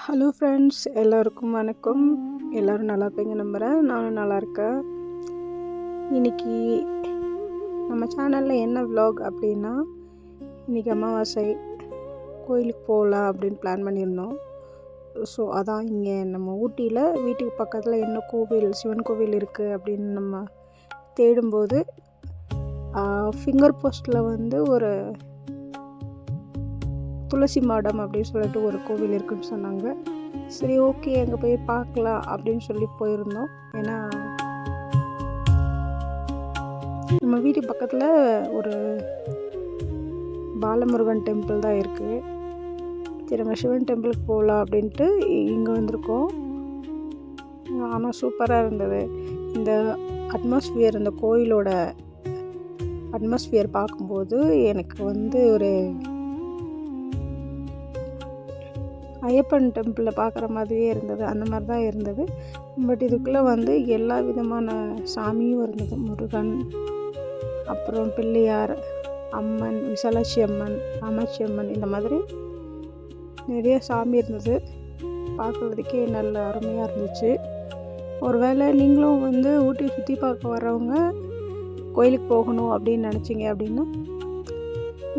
Hello friends, எல்லோருக்கும் வணக்கம். எல்லோரும் நல்லா இருப்பீங்க நம்புகிறேன். நானும் நல்லா இருக்கேன். இன்றைக்கி நம்ம சேனலில் என்ன vlog அப்படின்னா, இன்றைக்கி அமாவாசை, கோயிலுக்கு போகலாம் அப்படின்னு பிளான் பண்ணியிருந்தோம். ஸோ அதான் இங்கே நம்ம ஊட்டியில் வீட்டுக்கு பக்கத்தில் என்ன கோவில், சிவன் கோவில் இருக்குது அப்படின்னு நம்ம தேடும்போது ஃபிங்கர் போஸ்ட்டில் வந்து ஒரு துளசி மாடம் அப்படின்னு சொல்லிட்டு ஒரு கோவில் இருக்குன்னு சொன்னாங்க. சரி, ஓகே, அங்கே போய் பார்க்கலாம் அப்படின்னு சொல்லி போயிருந்தோம். ஏன்னா நம்ம வீட்டு பக்கத்தில் ஒரு பாலமுருகன் டெம்பிள் தான் இருக்குது. சரி, நம்ம சிவன் டெம்பிளுக்கு போகலாம் அப்படின்ட்டு இங்கே வந்திருக்கோம். ஆனால் சூப்பராக இருந்தது. இந்த அட்மாஸ்பியர், இந்த கோயிலோட அட்மாஸ்பியர் பார்க்கும்போது எனக்கு வந்து ஒரு ஐயப்பன் டெம்பிளில் பார்க்குற மாதிரியே இருந்தது. அந்த மாதிரி தான் இருந்தது. பட் இதுக்குள்ளே வந்து எல்லா விதமான சாமியும் இருந்தது. முருகன், அப்புறம் பிள்ளையார், அம்மன், விசாலாட்சி அம்மன், காமாட்சி அம்மன், இந்த மாதிரி நிறைய சாமி இருந்தது. பார்க்குறதுக்கே நல்ல அருமையாக இருந்துச்சு. ஒருவேளை நீங்களும் வந்து ஊட்டி சுற்றி பார்க்க வர்றவங்க கோயிலுக்கு போகணும் அப்படின்னு நினச்சிங்க அப்படின்னா,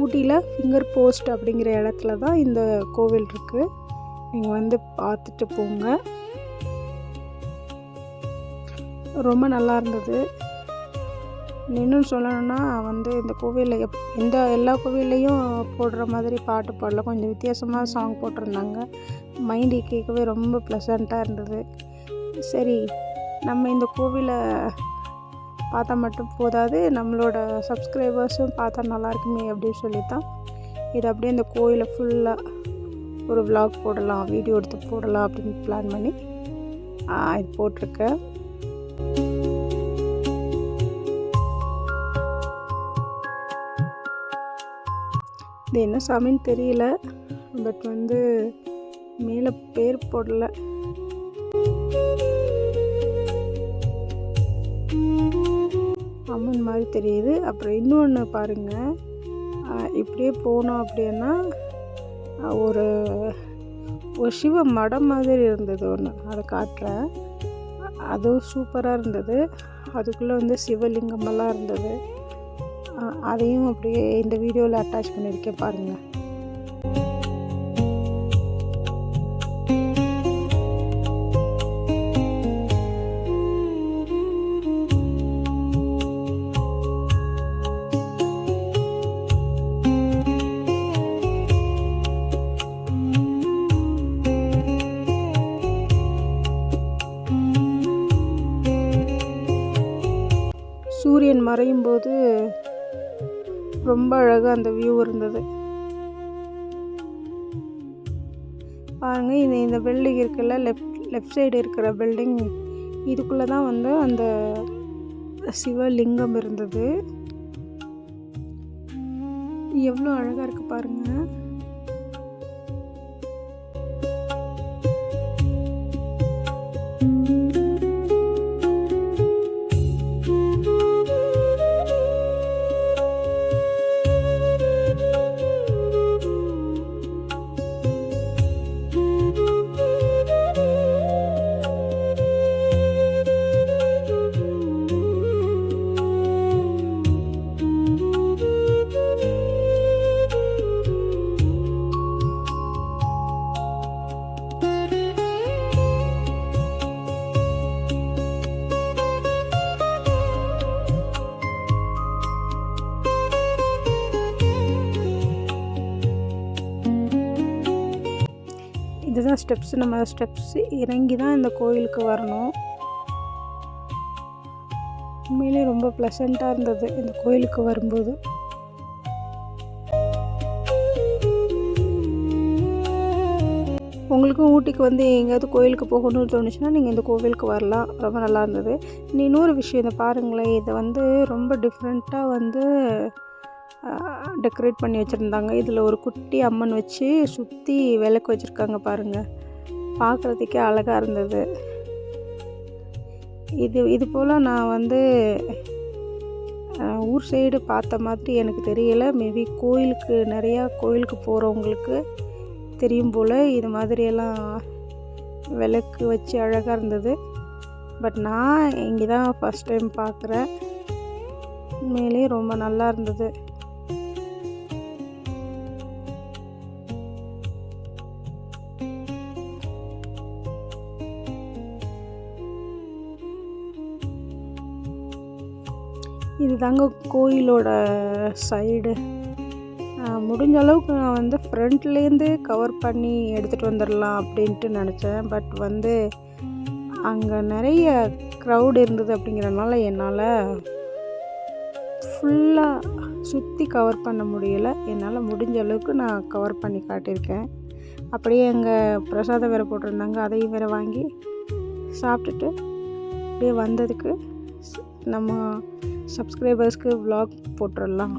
ஊட்டியில் ஃபிங்கர் போஸ்ட் அப்படிங்கிற இடத்துல தான் இந்த கோவில் இருக்குது. நீங்கள் வந்து பார்த்துட்டு போங்க. ரொம்ப நல்லா இருந்தது. இன்னும் சொல்லணும்னா வந்து இந்த கோவிலில் எல்லா கோவில்லையும் போடுற மாதிரி பாட்டு பாடல, கொஞ்சம் வித்தியாசமாக சாங் போட்டிருந்தாங்க. மைண்டு கேட்கவே ரொம்ப ப்ளசண்ட்டாக இருந்தது. சரி, நம்ம இந்த கோவிலை பார்த்தா மட்டும் போதாது, நம்மளோட சப்ஸ்கிரைபர்ஸும் பார்த்தா நல்லாயிருக்குமே அப்படின்னு சொல்லி தான் இது அப்படியே இந்த கோயிலை ஃபுல்லாக ஒரு vlog போடலாம், வீடியோ எடுத்து போடலாம் அப்படின்னு பிளான் பண்ணி இது போட்டிருக்கேன். இது என்ன சாமின்னு தெரியல, பட் வந்து மேலே பேர் போடல. அம்மன் மாதிரி தெரியுது. அப்புறம் இன்னொன்று பாருங்கள், இப்படியே போனோம் அப்படின்னா ஒரு சிவ மடம் மாதிரி இருந்தது ஒன்று, அதை காட்டுறேன். அதுவும் சூப்பராக இருந்தது. அதுக்குள்ளே வந்து சிவலிங்கமெல்லாம் இருந்தது. அதையும் அப்படியே இந்த வீடியோவில் அட்டாச் பண்ணியிருக்கேன் பாருங்கள். சூரியன் மறையும் போது ரொம்ப அழகாக அந்த வியூ இருந்தது. பாருங்கள், இந்த பில்டிங் இருக்குல்ல, லெஃப்ட் சைடு இருக்கிற பில்டிங், இதுக்குள்ளே தான் வந்து அந்த சிவலிங்கம் இருந்தது. எவ்வளோ அழகாக இருக்குது பாருங்கள். இதுதான் ஸ்டெப்ஸ். நம்ம ஸ்டெப்ஸ் இறங்கி தான் இந்த கோயிலுக்கு வரணும். உண்மையிலே ரொம்ப ப்ளசண்ட்டாக இருந்தது இந்த கோயிலுக்கு வரும்போது. உங்களுக்கும் ஊட்டிக்கு வந்து எங்கேயாவது கோயிலுக்கு போகணும்னு தோணுச்சுன்னா நீங்கள் இந்த கோவிலுக்கு வரலாம். ரொம்ப நல்லா இருந்தது. இன்னொரு விஷயம், இதை பாருங்களேன், இதை வந்து ரொம்ப டிஃப்ரெண்ட்டாக வந்து டெக்கரேட் பண்ணி வச்சுருந்தாங்க. இதில் ஒரு குட்டி அம்மன் வச்சு சுற்றி விளக்கு வச்சுருக்காங்க பாருங்கள். பார்க்குறதுக்கே அழகாக இருந்தது. இது போல் நான் வந்து ஊர் சைடு பார்த்த மாதிரி எனக்கு தெரியலை. மேபி நிறையா கோயிலுக்கு போகிறவங்களுக்கு தெரியும் போல். இது மாதிரியெல்லாம் விளக்கு வச்சு அழகாக இருந்தது. பட் நான் இங்கே தான் ஃபஸ்ட் டைம் பார்க்குறேன். உண்மையிலே ரொம்ப நல்லா இருந்தது. இது தாங்க கோயிலோட சைடு. முடிஞ்ச அளவுக்கு நான் வந்து ஃப்ரண்ட்லேருந்து கவர் பண்ணி எடுத்துகிட்டு வந்துடலாம் அப்படின்ட்டு நினச்சேன். பட் வந்து அங்கே நிறைய க்ரௌட் இருந்தது அப்படிங்கிறனால என்னால் ஃபுல்லாக சுற்றி கவர் பண்ண முடியலை. என்னால் முடிஞ்ச அளவுக்கு நான் கவர் பண்ணி காட்டியிருக்கேன். அப்படியே அங்கே பிரசாதம் வேறு போட்டிருந்தாங்க, அதையும் வேறு வாங்கி சாப்பிட்டுட்டு அப்படியே வந்ததுக்கு நம்ம சப்ஸ்கிரைபர்ஸ்க்கு vlog போட்டுடலாம்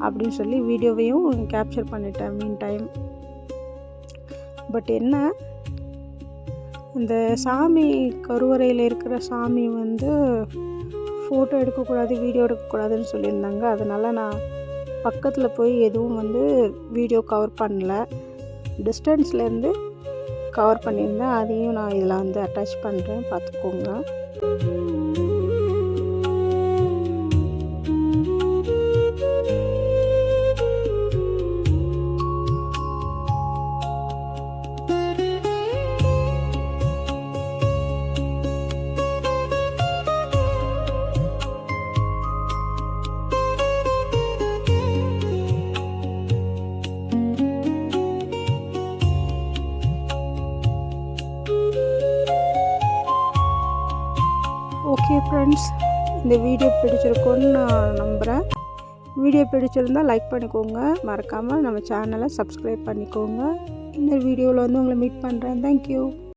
அப்படின்னு சொல்லி வீடியோவையும் கேப்சர் பண்ணிட்டேன் மீன் டைம். பட் என்ன, இந்த சாமி கருவறையில் இருக்கிற சாமி வந்து ஃபோட்டோ எடுக்கக்கூடாது, வீடியோ எடுக்கக்கூடாதுன்னு சொல்லியிருந்தாங்க. அதனால் நான் பக்கத்தில் போய் எதுவும் வந்து வீடியோ கவர் பண்ணல. டிஸ்டன்ஸ்லேருந்து கவர் பண்ணியிருந்தேன். அதையும் நான் இதில் வந்து அட்டாச் பண்ணுறேன், பார்த்துக்கோங்க. ஓகே ஃப்ரெண்ட்ஸ், இந்த வீடியோ பிடிச்சிருக்குன்னு நான் நம்புகிறேன். வீடியோ பிடிச்சிருந்தால் லைக் பண்ணிக்கோங்க, மறக்காமல் நம்ம சேனலை சப்ஸ்கிரைப் பண்ணிக்கோங்க. இன்னொரு வீடியோவில் வந்து உங்களை மீட் பண்ணுறேன். தேங்க்யூ.